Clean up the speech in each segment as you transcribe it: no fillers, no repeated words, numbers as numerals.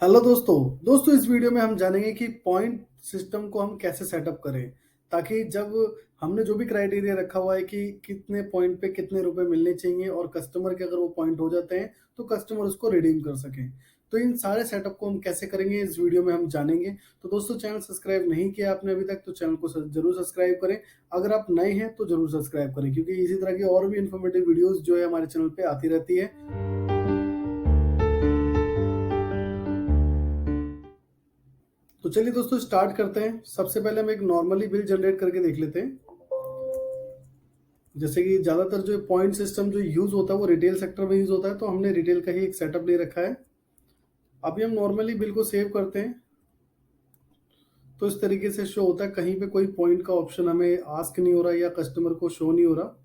Hello दोस्तों इस video में हम जानेंगे कि पॉइंट सिस्टम को हम कैसे सेटअप करें ताकि जब हमने जो भी क्राइटेरिया रखा हुआ है कि कितने पॉइंट पे कितने रुपए मिलने चाहिए और कस्टमर के अगर वो पॉइंट हो जाते हैं तो कस्टमर उसको रिडीम कर सके। तो इन सारे सेटअप को हम कैसे करेंगे इस वीडियो में हम जानेंगे। तो दोस्तों चैनल सब्सक्राइब नहीं किया आपने अभी तक तो चैनल को जरूर सब्सक्राइब करें। अगर आप नए हैं तो जरूर सब्सक्राइब करें क्योंकि इसी तरह की और भी इन्फॉर्मेटिव वीडियोज जो है हमारे चैनल पे आती रहती है। तो चलिए दोस्तों स्टार्ट करते हैं। सबसे पहले हम एक नॉर्मली बिल जनरेट करके देख लेते हैं। जैसे कि ज़्यादातर जो पॉइंट सिस्टम जो यूज़ होता है वो रिटेल सेक्टर में यूज़ होता है, तो हमने रिटेल का ही एक सेटअप ले रखा है। अभी हम नॉर्मली बिल को सेव करते हैं तो इस तरीके से शो होता है, कहीं पे कोई पॉइंट का ऑप्शन हमें आस्क नहीं हो रहा या कस्टमर को शो नहीं हो रहा।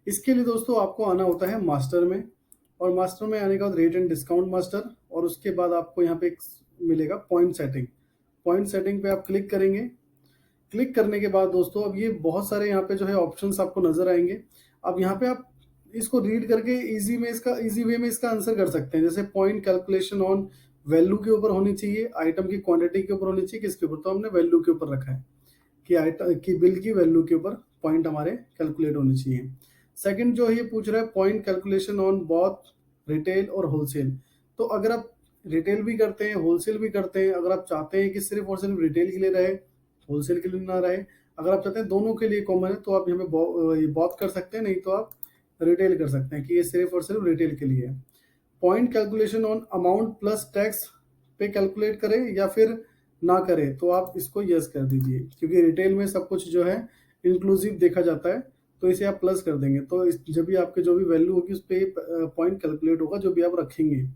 इसके लिए दोस्तों आपको आना होता है मास्टर में, और मास्टर में आने के बाद रेट एंड डिस्काउंट मास्टर, और उसके बाद आपको यहाँ पे एक मिलेगा पॉइंट सेटिंग। पॉइंट सेटिंग पे आप क्लिक करेंगे। क्लिक करने के बाद दोस्तों अब ये बहुत सारे यहाँ पे जो है ऑप्शंस आपको नजर आएंगे। अब यहाँ पे आप इसको रीड करके इजी वे में इसका आंसर कर सकते हैं। जैसे पॉइंट कैलकुलेशन ऑन वैल्यू के ऊपर होनी चाहिए, आइटम की क्वांटिटी के ऊपर होनी चाहिए, किसके ऊपर, तो हमने वैल्यू के ऊपर रखा है कि आइटम की बिल की वैल्यू के ऊपर पॉइंट हमारे कैलकुलेट होनी चाहिए। सेकंड जो ये पूछ रहा है point calculation on both retail और होलसेल। तो अगर आप रिटेल भी करते हैं होलसेल भी करते हैं, अगर आप चाहते हैं कि सिर्फ और सिर्फ रिटेल के लिए रहे होलसेल के लिए ना रहे, अगर आप चाहते हैं दोनों के लिए कॉमन है तो आप यहाँ पे ये बहुत कर सकते हैं, नहीं तो आप रिटेल कर सकते हैं कि ये सिर्फ और सिर्फ रिटेल के लिए है। Point calculation on amount plus tax पे कैलकुलेट करें या फिर ना करें, तो आप इसको यस कर दीजिए क्योंकि रिटेल में सब कुछ जो है इंक्लूसिव देखा जाता है, तो इसे आप प्लस कर देंगे तो जब भी आपके जो भी वैल्यू होगी उस पर पॉइंट कैलकुलेट होगा जो भी आप रखेंगे।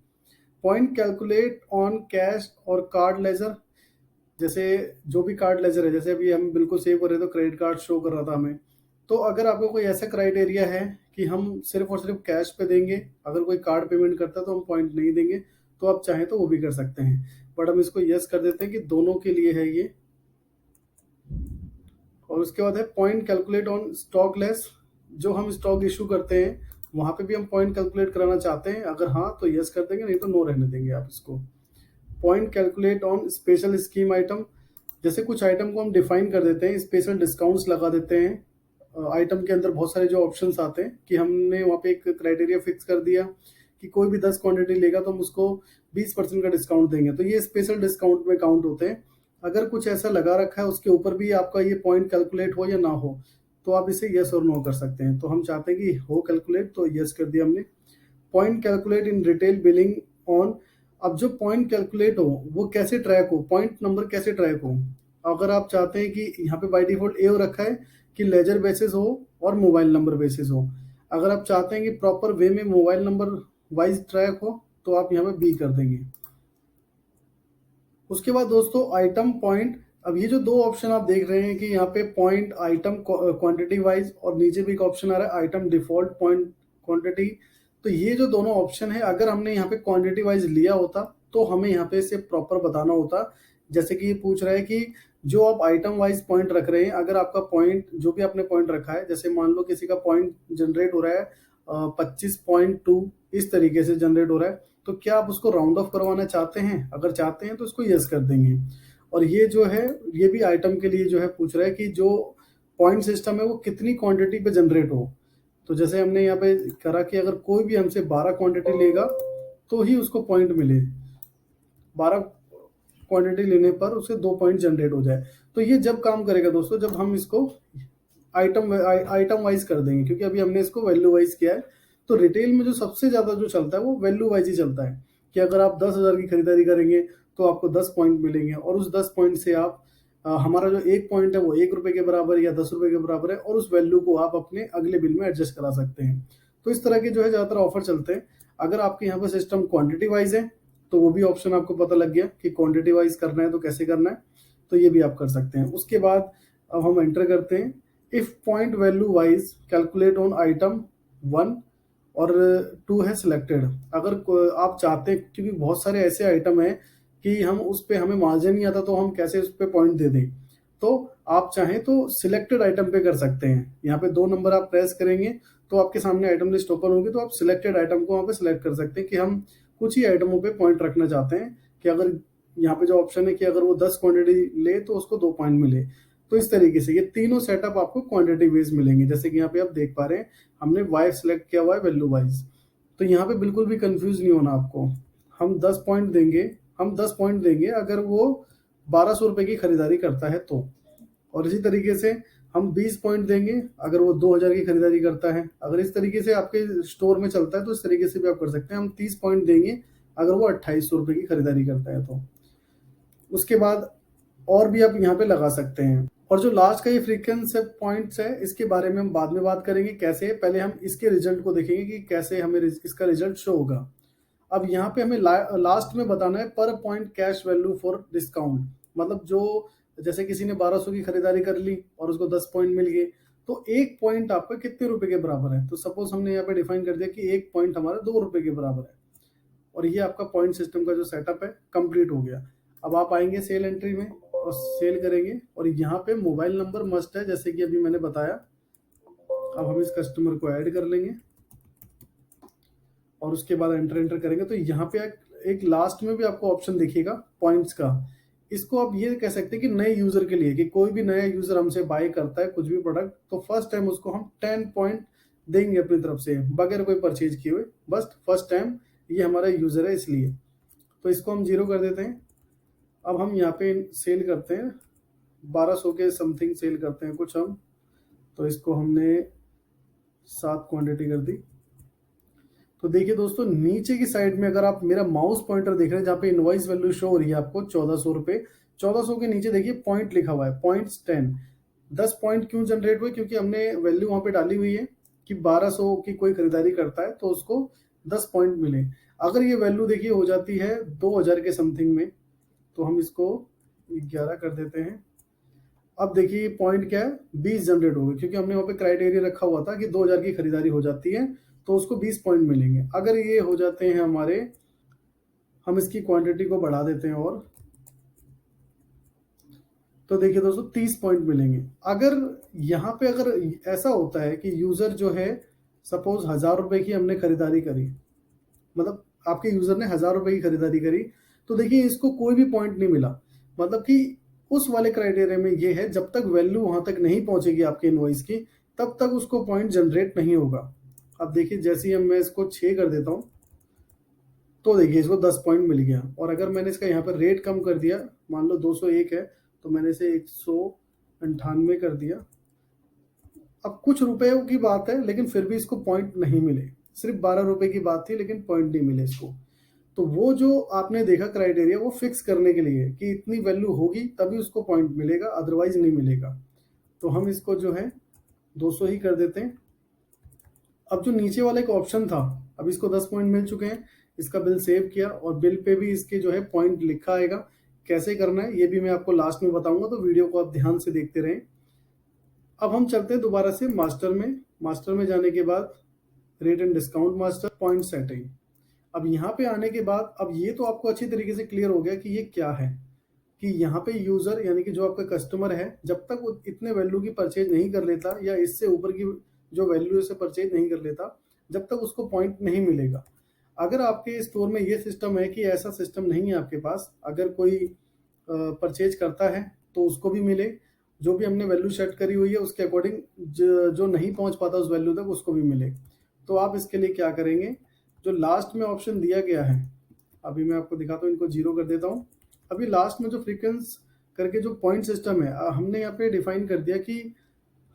पॉइंट कैलकुलेट ऑन कैश और कार्ड लेजर, जैसे जो भी कार्ड लेजर है, जैसे अभी हम बिल्कुल सेव कर रहे थे तो क्रेडिट कार्ड शो कर रहा था हमें। तो अगर आपको कोई ऐसा क्राइटेरिया है कि हम सिर्फ और सिर्फ कैश पे देंगे, अगर कोई कार्ड पेमेंट करता है तो हम पॉइंट नहीं देंगे, तो आप चाहें तो वो भी कर सकते हैं। बट हम इसको यस कर देते हैं कि दोनों के लिए है ये। और उसके बाद है point calculate on stock less, जो हम स्टॉक इशू करते हैं वहां पे भी हम पॉइंट कैलकुलेट कराना चाहते हैं, अगर हाँ तो यस कर देंगे, नहीं तो नो रहने देंगे आप इसको। Point calculate on special scheme item, जैसे कुछ आइटम को हम डिफाइन कर देते हैं, स्पेशल डिस्काउंट्स लगा देते हैं। आइटम के अंदर बहुत सारे जो ऑप्शंस आते हैं कि हमने वहाँ पे एक क्राइटेरिया फिक्स कर दिया कि कोई भी 10 क्वांटिटी लेगा तो हम उसको 20% का डिस्काउंट देंगे, तो ये स्पेशल डिस्काउंट में काउंट होते हैं। अगर कुछ ऐसा लगा रखा है उसके ऊपर भी आपका ये पॉइंट कैलकुलेट हो या ना हो, तो आप इसे यस और नो कर सकते हैं। तो हम चाहते हैं कि हो कैलकुलेट, तो यस कर दिया हमने। Point calculate in retail billing on, अब जो पॉइंट कैलकुलेट हो वो कैसे ट्रैक हो, पॉइंट नंबर कैसे ट्रैक हो। अगर आप चाहते हैं कि यहाँ पे बाय डिफॉल्ट ए हो रखा है कि लेजर बेसिस हो और मोबाइल नंबर बेसिस हो, अगर आप चाहते हैं कि प्रॉपर वे में मोबाइल नंबर वाइज ट्रैक हो तो आप यहाँ पे बी कर देंगे। उसके बाद दोस्तों आइटम पॉइंट, अब ये जो दो ऑप्शन आप देख रहे हैं कि यहाँ पे पॉइंट आइटम क्वांटिटी वाइज और नीचे भी एक ऑप्शन आ रहा है आइटम डिफॉल्ट पॉइंट क्वांटिटी, तो ये जो दोनों ऑप्शन है अगर हमने यहाँ पे क्वांटिटी वाइज लिया होता तो हमें यहाँ पे इसे प्रॉपर बताना होता। जैसे कि ये पूछ रहा है कि जो आप आइटम वाइज पॉइंट रख रहे हैं, अगर आपका पॉइंट जो भी आपने पॉइंट रखा है, जैसे मान लो किसी का पॉइंट जनरेट हो रहा है 25.2 इस तरीके से जनरेट हो रहा है, तो क्या आप उसको राउंड ऑफ करवाना चाहते हैं, अगर चाहते हैं तो उसको यस कर देंगे। और ये जो है ये भी आइटम के लिए जो है पूछ रहा है कि जो पॉइंट सिस्टम है वो कितनी क्वांटिटी पे जनरेट हो। तो जैसे हमने यहाँ पे करा कि अगर कोई भी हमसे 12 क्वांटिटी लेगा तो ही उसको पॉइंट मिले, 12 क्वांटिटी लेने पर उसे 2 पॉइंट जनरेट हो जाए। तो ये जब काम करेगा दोस्तों जब हम इसको आइटम वाइज कर देंगे, क्योंकि अभी हमने इसको वैल्यू वाइज किया है। तो रिटेल में जो सबसे ज्यादा जो चलता है वो वैल्यू वाइज ही चलता है कि अगर आप 10,000 की खरीदारी करेंगे तो आपको 10 पॉइंट मिलेंगे, और उस 10 पॉइंट से आप हमारा जो एक पॉइंट है वो 1 रुपए के बराबर या 10 रुपए के बराबर है, और उस वैल्यू को आप अपने अगले बिल में एडजस्ट करा सकते हैं। तो इस तरह के जो है ज्यादातर ऑफर चलते हैं। अगर आपके यहाँ पे सिस्टम क्वांटिटी वाइज है तो वो भी ऑप्शन आपको पता लग गया कि क्वांटिटी वाइज करना है तो कैसे करना है, तो ये भी आप कर सकते हैं। उसके बाद अब हम एंटर करते हैं if point value wise calculate on item 1 और 2 है सिलेक्टेड। अगर आप चाहते हैं, क्योंकि बहुत सारे ऐसे आइटम हैं कि हम उस पे हमें मार्जिन नहीं आता तो हम कैसे उस पे पॉइंट दे दें, तो आप चाहें तो सिलेक्टेड आइटम पे कर सकते हैं। यहाँ पे 2 नंबर आप प्रेस करेंगे तो आपके सामने आइटम लिस्ट ओपन होगी, तो आप सिलेक्टेड आइटम को वहाँ पे सिलेक्ट कर सकते हैं कि हम कुछ ही आइटमों पे पॉइंट रखना चाहते हैं कि अगर यहाँ पे जो ऑप्शन है कि अगर वो 10 क्वांटिटी ले तो उसको 2 पॉइंट मिले। तो इस तरीके से ये तीनों सेटअप आपको क्वांटिटी बेस्ड मिलेंगे। जैसे कि यहाँ पे आप देख पा रहे हैं हमने वाई सिलेक्ट किया हुआ है वैल्यू वाइज। तो यहाँ पे बिल्कुल भी कंफ्यूज नहीं होना आपको। हम 10 पॉइंट देंगे, हम 10 पॉइंट देंगे अगर वो 1200 रुपए की खरीदारी करता है तो। और इसी तरीके से हम 20 पॉइंट देंगे अगर वो 2000 की खरीदारी करता है। अगर इस तरीके से आपके स्टोर में चलता है तो इस तरीके से भी आप कर सकते हैं। हम 30 पॉइंट देंगे अगर वो 2800 रुपए की खरीदारी करता है तो। उसके बाद और भी आप यहाँ पे लगा सकते हैं। और जो लास्ट का ये फ्रीक्वेंसी पॉइंट्स है इसके बारे में हम बाद में बात करेंगे कैसे। पहले हम इसके रिजल्ट को देखेंगे कि कैसे हमें इसका रिजल्ट शो होगा। अब यहाँ पे हमें लास्ट में बताना है पर point cash value for discount. मतलब जो जैसे किसी ने 1200 की खरीदारी कर ली और उसको 10 पॉइंट मिल गए तो एक पॉइंट आपका कितने रुपए के बराबर है। तो सपोज हमने यहाँ पे डिफाइन कर दिया कि एक पॉइंट हमारा 2 रुपए के बराबर है। और ये आपका पॉइंट सिस्टम का जो सेटअप है कंप्लीट हो गया। अब आप आएंगे सेल एंट्री में और सेल करेंगे और यहाँ पे मोबाइल नंबर मस्ट है जैसे कि अभी मैंने बताया। अब हम इस कस्टमर को ऐड कर लेंगे और उसके बाद एंटर करेंगे तो यहाँ पे एक लास्ट में भी आपको ऑप्शन दिखेगा पॉइंट्स का। इसको आप ये कह सकते हैं कि नए यूजर के लिए, कि कोई भी नया यूजर हमसे बाय करता है कुछ भी प्रोडक्ट तो फर्स्ट टाइम उसको हम 10 पॉइंट देंगे अपनी तरफ से बगैर कोई परचेज किए हुए। बस फर्स्ट टाइम ये हमारा यूजर है इसलिए। तो इसको हम 0 कर देते हैं। अब हम यहाँ पे सेल करते हैं 1200 के समथिंग सेल करते हैं कुछ हम। तो इसको हमने 7 क्वांटिटी कर दी। तो देखिए दोस्तों नीचे की साइड में अगर आप मेरा माउस पॉइंटर देख रहे हैं जहाँ पे इनवॉइस वैल्यू शो हो रही है आपको 1400 रुपए, 1400 के नीचे देखिए पॉइंट लिखा हुआ है पॉइंट्स 10। 10 पॉइंट क्यों जनरेट हुए, क्योंकि हमने वैल्यू वहां पे डाली हुई है कि 1200 की कोई खरीदारी करता है तो उसको 10 पॉइंट मिले। अगर ये वैल्यू देखिए हो जाती है 2000 के समथिंग में तो हम इसको 11 कर देते हैं। अब देखिए पॉइंट क्या है 20 जनरेट हो गए क्योंकि हमने वहाँ पे क्राइटेरिया रखा हुआ था कि 2000 की खरीदारी हो जाती है तो उसको 20 पॉइंट मिलेंगे। अगर ये हो जाते हैं हमारे, हम इसकी क्वांटिटी को बढ़ा देते हैं और तो देखिए दोस्तों 30 पॉइंट मिलेंगे। अगर यहाँ पे अगर ऐसा होता है कि यूजर जो है सपोज 1000 रुपए की हमने खरीदारी करी, मतलब आपके यूजर ने 1000 रुपए की खरीदारी करी तो देखिए इसको कोई भी पॉइंट नहीं मिला। मतलब कि उस वाले क्राइटेरिया में ये है जब तक वैल्यू वहां तक नहीं पहुंचेगी आपके इनवॉइस की तब तक उसको पॉइंट जनरेट नहीं होगा। अब देखिए जैसे ही मैं इसको 6 कर देता हूं तो देखिए इसको 10 पॉइंट मिल गया। और अगर मैंने इसका यहाँ पर रेट कम कर दिया, मान लो 201 है तो मैंने इसे 198 कर दिया। अब कुछ रुपयों की बात है लेकिन फिर भी इसको पॉइंट नहीं मिले, सिर्फ 12 रुपए की बात थी लेकिन पॉइंट नहीं मिले इसको। तो वो जो आपने देखा क्राइटेरिया वो फिक्स करने के लिए कि इतनी वैल्यू होगी तभी उसको पॉइंट मिलेगा, अदरवाइज नहीं मिलेगा। तो हम इसको जो है 200 ही कर देते हैं। अब जो नीचे वाला एक ऑप्शन था, अब इसको 10 पॉइंट मिल चुके हैं, इसका बिल सेव किया और बिल पे भी इसके जो है पॉइंट लिखा आएगा। कैसे करना है ये भी मैं आपको लास्ट में बताऊंगा तो वीडियो को आप ध्यान से देखते रहें। अब हम चलते हैं दोबारा से मास्टर में। मास्टर में जाने के बाद rate and discount master, point setting. अब यहाँ पे आने के बाद अब ये तो आपको अच्छी तरीके से क्लियर हो गया कि ये क्या है, कि यहाँ पे यूजर यानी कि जो आपका कस्टमर है जब तक वो इतने वैल्यू की परचेज नहीं कर लेता या इससे ऊपर की जो वैल्यू से परचेज नहीं कर लेता जब तक उसको पॉइंट नहीं मिलेगा। अगर आपके स्टोर में ये सिस्टम है कि ऐसा सिस्टम नहीं है आपके पास, अगर कोई परचेज करता है तो उसको भी मिले, जो भी हमने वैल्यू सेट करी हुई है उसके अकॉर्डिंग जो नहीं पहुंच पाता उस वैल्यू तक उसको भी मिले। तो आप इसके लिए क्या करेंगे, जो लास्ट में ऑप्शन दिया गया है अभी मैं आपको दिखाता हूँ, इनको 0 कर देता हूँ। अभी लास्ट में जो फ्रीक्वेंस करके जो पॉइंट सिस्टम है हमने यहाँ पे डिफाइन कर दिया कि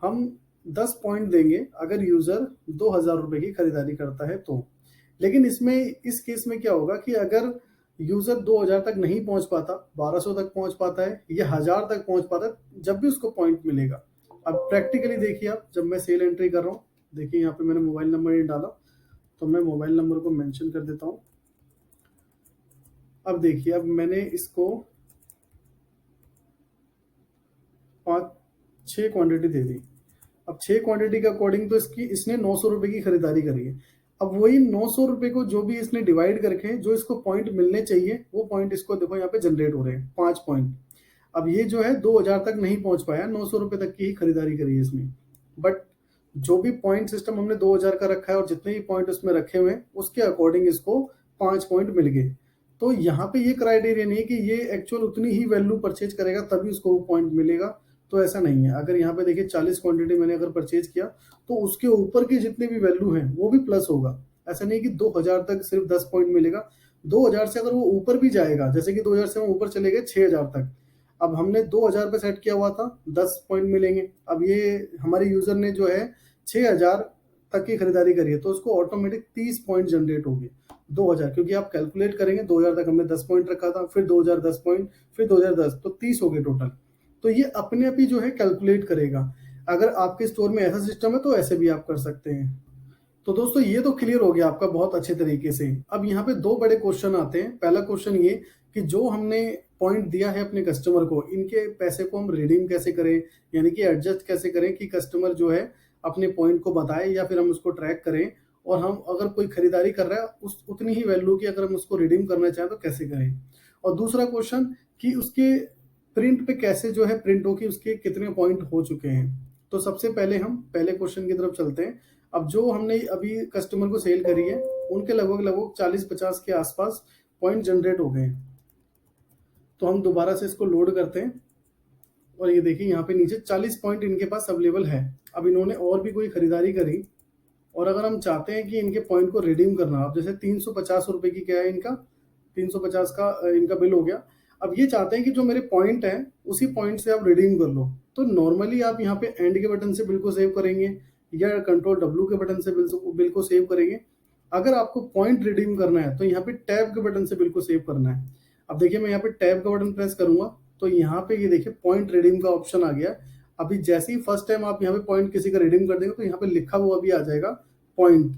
हम 10 पॉइंट देंगे अगर यूजर 2000 रुपए की खरीदारी करता है तो। लेकिन इसमें इस केस में क्या होगा कि अगर यूजर 2000 तक नहीं पहुंच पाता, 1200 तक पहुंच पाता है या 1000 तक पहुंच पाता है, जब भी उसको पॉइंट मिलेगा। अब प्रैक्टिकली देखिए आप, जब मैं सेल एंट्री कर रहा हूँ देखिए यहाँ पे मैंने मोबाइल नंबर ही डाला तो मैं मोबाइल नंबर को मेंशन कर देता हूँ। अब देखिए अब मैंने इसको 5-6 क्वांटिटी दे दी। अब 6 क्वांटिटी के अकॉर्डिंग तो इसने 900 रुपए की खरीदारी करी है। अब वही 900 रुपए को जो भी इसने डिवाइड करके जो इसको पॉइंट मिलने चाहिए वो पॉइंट इसको देखो यहाँ पे जनरेट हो रहे हैं 5 पॉइंट। अब ये जो है 2000 तक नहीं पहुंच पाया, 900 रुपए तक की ही खरीदारी करी है इसमें। बट जो भी पॉइंट सिस्टम हमने 2000 का रखा है और जितने भी पॉइंट उसमें रखे हुए हैं उसके अकॉर्डिंग इसको 5 पॉइंट मिल गए। तो यहाँ पे ये क्राइटेरिया नहीं है कि ये एक्चुअल उतनी ही वैल्यू परचेज करेगा तभी उसको वो पॉइंट मिलेगा, तो ऐसा नहीं है। अगर यहाँ पे देखिए 40 क्वांटिटी मैंने अगर परचेज किया तो उसके ऊपर की जितनी भी वैल्यू है वो भी प्लस होगा। ऐसा नहीं कि 2000 तक सिर्फ 10 पॉइंट मिलेगा, 2000 से अगर वो ऊपर भी जाएगा, जैसे कि 2000 से हम ऊपर चले गए 6000 तक, अब हमने 2000 पे सेट किया हुआ था, 10 पॉइंट मिलेंगे। अब ये हमारे यूजर ने जो है 6000 तक की खरीदारी करी है तो उसको ऑटोमेटिक 30 पॉइंट जनरेट होंगे। 2000 क्योंकि आप कैलकुलेट करेंगे, 2000 तक हमने 10 पॉइंट रखा था, फिर 2000 10 पॉइंट, फिर 2010, तो 30 हो गए टोटल। तो ये अपने आप ही जो है कैलकुलेट करेगा। अगर आपके स्टोर में ऐसा सिस्टम है तो ऐसे भी आप कर सकते हैं। तो दोस्तों ये तो क्लियर हो गया आपका बहुत अच्छे तरीके से। अब यहाँ पे दो बड़े क्वेश्चन आते हैं। पहला क्वेश्चन ये कि जो हमने पॉइंट दिया है अपने कस्टमर को, इनके पैसे को हम रिडीम कैसे करें, यानी कि एडजस्ट कैसे करें कि कस्टमर जो है अपने पॉइंट को बताए या फिर हम उसको ट्रैक करें, और हम अगर कोई खरीदारी कर रहा है उस उतनी ही वैल्यू की अगर हम उसको रिडीम करना चाहें तो कैसे करें। और दूसरा क्वेश्चन कि उसके प्रिंट पे कैसे जो है प्रिंट हो कि उसके कितने पॉइंट हो चुके हैं। तो सबसे पहले हम पहले क्वेश्चन की तरफ चलते हैं। अब जो हमने अभी कस्टमर को सेल करी है उनके लगभग लगभग 40-50 के आसपास पॉइंट जनरेट हो गए हैं। तो हम दोबारा से इसको लोड करते हैं और ये देखिए यहाँ पे नीचे 40 पॉइंट इनके पास अवेलेबल है। अब इन्होंने और भी कोई खरीदारी करी और अगर हम चाहते हैं कि इनके पॉइंट को रिडीम करना, अब जैसे 350 रुपए की क्या है इनका, 350 का इनका बिल हो गया। अब ये चाहते हैं कि जो मेरे पॉइंट है उसी पॉइंट से आप रिडीम कर लो। तो नॉर्मली आप यहाँ पे एंड के बटन से बिल को सेव करेंगे या कंट्रोल डब्ल्यू के बटन से बिल को सेव करेंगे। अगर आपको पॉइंट रिडीम करना है तो यहाँ पे टैब के बटन से बिल को सेव करना है। अब देखिए मैं यहाँ पे टैब का बटन प्रेस करूंगा तो यहाँ पे ये देखिए पॉइंट रिडीम का ऑप्शन आ गया। अभी जैसे ही फर्स्ट टाइम आप यहाँ पे पॉइंट किसी का रिडीम कर देंगे तो यहाँ पे लिखा हुआ भी आ जाएगा पॉइंट।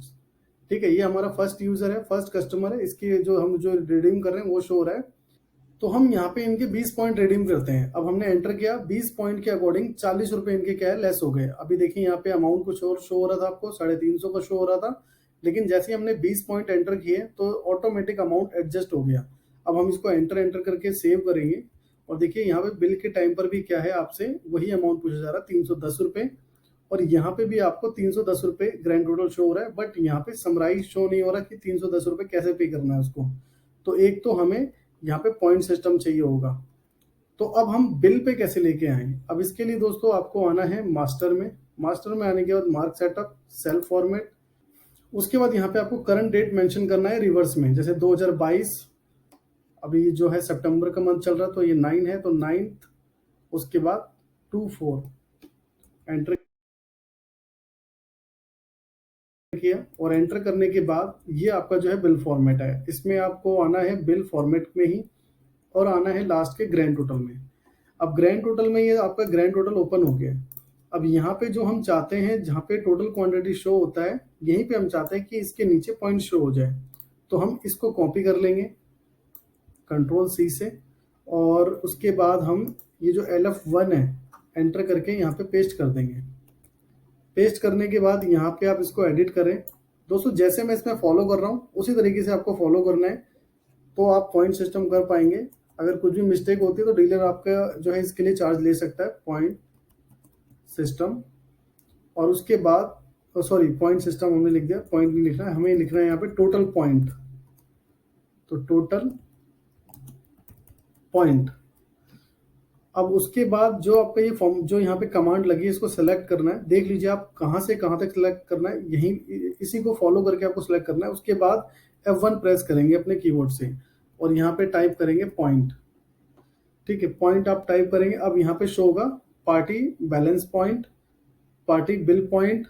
ठीक है, ये हमारा फर्स्ट यूजर है, फर्स्ट कस्टमर है, इसकी जो हम जो रिडीम कर रहे हैं वो शो हो रहा है। तो हम यहाँ पे इनके 20 पॉइंट रिडीम करते हैं। अब हमने एंटर किया, 20 पॉइंट के अकॉर्डिंग 40 रुपए इनके क्या है लेस हो गए। अभी देखिए यहाँ पे अमाउंट कुछ और शो हो रहा था, आपको 350 का शो हो रहा था, लेकिन जैसे ही हमने 20 पॉइंट एंटर किए तो ऑटोमेटिक अमाउंट एडजस्ट हो गया। अब हम इसको एंटर करके सेव करेंगे और देखिए यहाँ पे बिल के टाइम पर भी क्या है आपसे वही अमाउंट पूछा जा रहा है, 310 रुपए। और यहाँ पे भी आपको 310 रुपए ग्रैंड टोटल शो हो रहा है, बट यहाँ पे समराइज शो नहीं हो रहा कि 310 रुपए कैसे पे करना है उसको। तो एक तो हमें यहाँ पे पॉइंट सिस्टम चाहिए होगा। तो अब हम बिल पे कैसे लेके आए, अब इसके लिए दोस्तों आपको आना है मास्टर में। मास्टर में आने के बाद मार्क सेटअप, सेल फॉर्मेट, उसके बाद यहाँ पे आपको करंट डेट मेंशन करना है रिवर्स में, जैसे 2022, अभी जो है सितंबर का मंथ चल रहा है तो ये 9 है तो 9th, उसके बाद 24 एंटर किया। और एंटर करने के बाद ये आपका जो है बिल फॉर्मेट है, इसमें आपको आना है बिल फॉर्मेट में ही और आना है लास्ट के ग्रैंड टोटल में। अब ग्रैंड टोटल में ये आपका ग्रैंड टोटल ओपन हो गया। अब यहाँ पे जो हम चाहते हैं जहाँ पे टोटल क्वांटिटी शो होता है यहीं पे हम चाहते हैं कि इसके नीचे पॉइंट शो हो जाए। तो हम इसको कॉपी कर लेंगे कंट्रोल सी से और उसके बाद हम ये जो LF1 है एंटर करके यहाँ पे पेस्ट कर देंगे। पेस्ट करने के बाद यहाँ पे आप इसको एडिट करें। दोस्तों जैसे मैं इसमें फॉलो कर रहा हूँ उसी तरीके से आपको फॉलो करना है तो आप पॉइंट सिस्टम कर पाएंगे। अगर कुछ भी मिस्टेक होती है तो डीलर आपका जो है इसके लिए चार्ज ले सकता है, पॉइंट सिस्टम। और उसके बाद सॉरी पॉइंट सिस्टम हमने लिख दिया, पॉइंट नहीं लिखना है, हमें लिखना है यहाँ पे टोटल पॉइंट। तो टोटल पॉइंट। अब उसके बाद जो आपका ये फॉर्म जो यहाँ पे कमांड लगी है इसको सेलेक्ट करना है। देख लीजिए आप कहाँ से कहाँ तक सेलेक्ट करना है, यही इसी को फॉलो करके आपको सेलेक्ट करना है। उसके बाद F1 प्रेस करेंगे अपने कीबोर्ड से और यहाँ पे टाइप करेंगे पॉइंट। ठीक है, पॉइंट आप टाइप करेंगे। अब यहाँ पे शो होगा party balance point, party bill point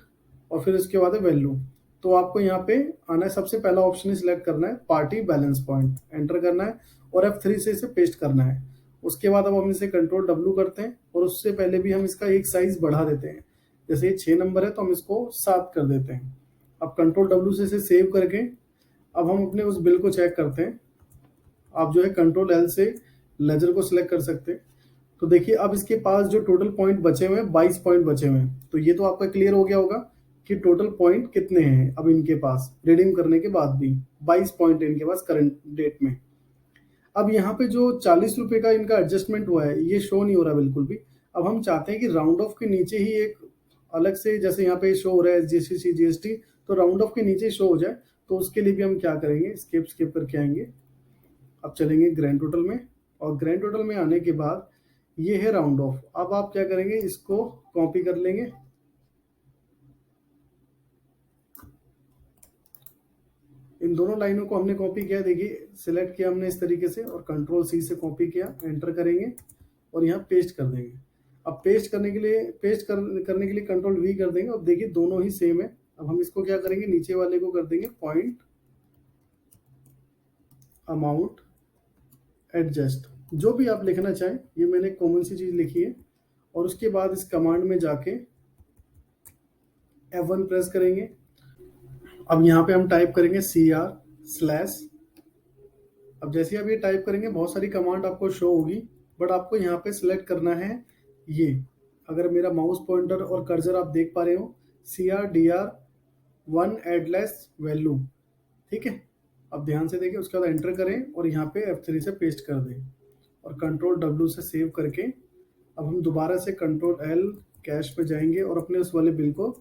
और फिर उसके बाद है वैल्यू। तो आपको यहाँ पे आना है, सबसे पहला ऑप्शन ही सिलेक्ट करना है पार्टी बैलेंस पॉइंट, एंटर करना है और F3 से इसे पेस्ट करना है। उसके बाद अब हम इसे कंट्रोल W करते हैं और उससे पहले भी हम इसका एक साइज बढ़ा देते हैं। जैसे ये 6 नंबर है तो हम इसको 7 कर देते हैं। अब कंट्रोल W से इसे सेव करके अब हम अपने उस बिल को चेक करते हैं। आप जो है कंट्रोल L से लेजर को सिलेक्ट कर सकते हैं। तो देखिए अब इसके पास जो टोटल पॉइंट बचे हुए हैं 22 पॉइंट बचे हुए हैं। तो ये तो आपका क्लियर हो गया होगा कि टोटल पॉइंट कितने हैं। अब इनके पास रिडीम करने के बाद भी 22 पॉइंट इनके पास करंट डेट में। अब यहाँ पे जो 40 रुपए का इनका एडजस्टमेंट हुआ है ये शो नहीं हो रहा बिल्कुल भी। अब हम चाहते हैं कि राउंड ऑफ के नीचे ही एक अलग से, जैसे यहाँ पे शो हो रहा है SGST GST, तो राउंड ऑफ के नीचे शो हो जाए। तो उसके लिए भी हम क्या करेंगे, स्किप करके आएंगे अब चलेंगे ग्रैंड टोटल में, और ग्रैंड टोटल में आने के बाद ये है राउंड ऑफ। अब आप क्या करेंगे, इसको कॉपी कर लेंगे, इन दोनों लाइनों को हमने कॉपी किया, देखिए सिलेक्ट किया हमने इस तरीके से और कंट्रोल सी से कॉपी किया, एंटर करेंगे और यहाँ पेस्ट कर देंगे। अब पेस्ट करने के लिए कंट्रोल वी कर देंगे। अब देखिए दोनों ही सेम है। अब हम इसको क्या करेंगे, नीचे वाले को कर देंगे पॉइंट अमाउंट एडजस्ट, जो भी आप लिखना चाहें। ये मैंने कॉमन सी चीज लिखी है। और उसके बाद इस कमांड में जाके F1 प्रेस करेंगे। अब यहाँ पे हम टाइप करेंगे CR/। अब जैसे आप ये टाइप करेंगे बहुत सारी कमांड आपको शो होगी, बट आपको यहाँ पे सिलेक्ट करना है ये। अगर मेरा माउस पॉइंटर और कर्सर आप देख पा रहे हो, CR/DR1 एडलेस वैल्यू, ठीक है। अब ध्यान से देखिए, उसके बाद एंटर करें और यहाँ पे F3 से पेस्ट कर दें और कंट्रोल W से सेव करके अब हम दोबारा से कंट्रोल L कैश पे जाएंगे और अपने उस वाले बिल को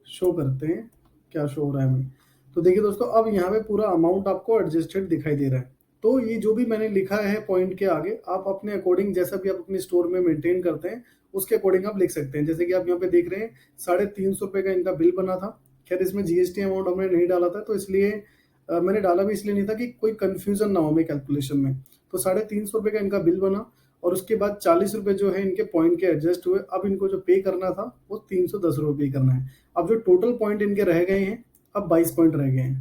शो करते हैं, क्या शो हो रहा है हमें। तो देखिए दोस्तों, अब यहाँ पे पूरा अमाउंट आपको एडजस्टेड दिखाई दे रहा है। तो ये जो भी मैंने लिखा है पॉइंट के आगे, आप अपने अकॉर्डिंग जैसा भी आप अपने स्टोर में मेंटेन करते हैं उसके अकॉर्डिंग आप लिख सकते हैं। जैसे कि आप यहाँ पे देख रहे हैं 350 रुपये का इनका बिल बना था। खैर इसमें GST अमाउंट हमने नहीं डाला था, तो इसलिए मैंने डाला भी इसलिए नहीं था कि कोई कंफ्यूजन ना हो हमें कैलकुलेशन में। तो 350 रुपये का इनका बिल बना और उसके बाद 40 रुपये जो है इनके पॉइंट के एडजस्ट हुए। अब इनको जो पे करना था वो 310 रुपये पे करना है। अब जो टोटल पॉइंट इनके रह गए हैं, अब 22 पॉइंट रह गए हैं।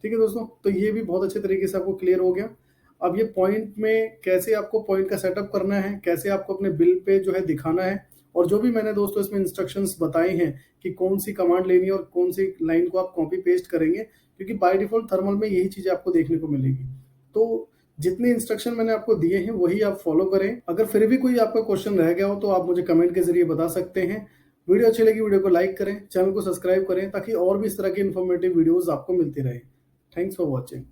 ठीक है दोस्तों, तो ये भी बहुत अच्छे तरीके से आपको क्लियर हो गया। अब ये पॉइंट में कैसे आपको पॉइंट का सेटअप करना है, कैसे आपको अपने बिल पे जो है दिखाना है, और जो भी मैंने दोस्तों इसमें इंस्ट्रक्शंस बताए हैं कि कौन सी कमांड लेनी है और कौन सी लाइन को आप कॉपी पेस्ट करेंगे, क्योंकि बाय डिफॉल्ट थर्मल में यही चीजें आपको देखने को मिलेगी। तो जितने इंस्ट्रक्शन मैंने आपको दिए हैं वही आप फॉलो करें। अगर फिर भी कोई आपका क्वेश्चन रह गया हो तो आप मुझे कमेंट के जरिए बता सकते हैं। वीडियो अच्छी लगी वीडियो को लाइक करें, चैनल को सब्सक्राइब करें, ताकि और भी इस तरह की इन्फॉर्मेटिव वीडियोस आपको मिलती रहे। Thanks for watching.